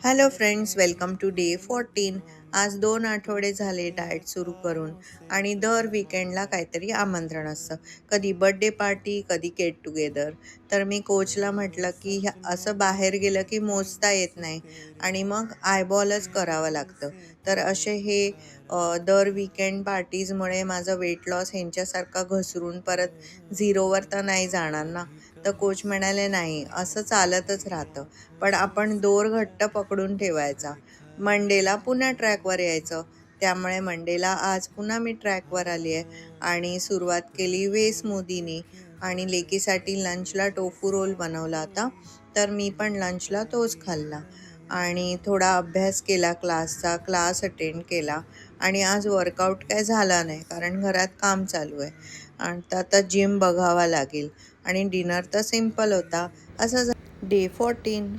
Hello friends, welcome to day 14. आज 2 आठवडे झाले डाएट सुरू करून आणि दर विकेंडला काहीतरी आमंत्रण असतं. कधी बर्थडे पार्टी, कधी गेट टुगेदर. तर मी कोचला म्हटलं की असं बाहेर गेलं की मोजता येत नाही आणि मग आयबॉलच करावं लागतं. तर असे हे दर विकेंड पार्टीजमुळे माझं वेट लॉस ह्यांच्यासारखा घसरून परत झिरोवर तर नाही जाणार ना. तर कोच म्हणाले, "नाही, असं चालतच राहतं. पण आपण दोर घट्ट पकडून ठेवायचा. मंडेला पुन्हा ट्रॅकवर यायचं." त्यामुळे मंडेला आज पुन्हा मी ट्रॅकवर आली आहे आणि सुरुवात केली व्हे स्मूदीनी आणि लेकीसाठी लंचला टोफू रोल बनवला होता. तर मी पण लंचला तोच खाल्ला आणि थोडा अभ्यास केला क्लासचा, क्लास अटेंड केला आणि आज वर्कआउट काय झाला नाही कारण घरात काम चालू आहे आणि तर आता जिम बघावा लागेल आणि डिनर तर सिंपल होता. असं डे 14.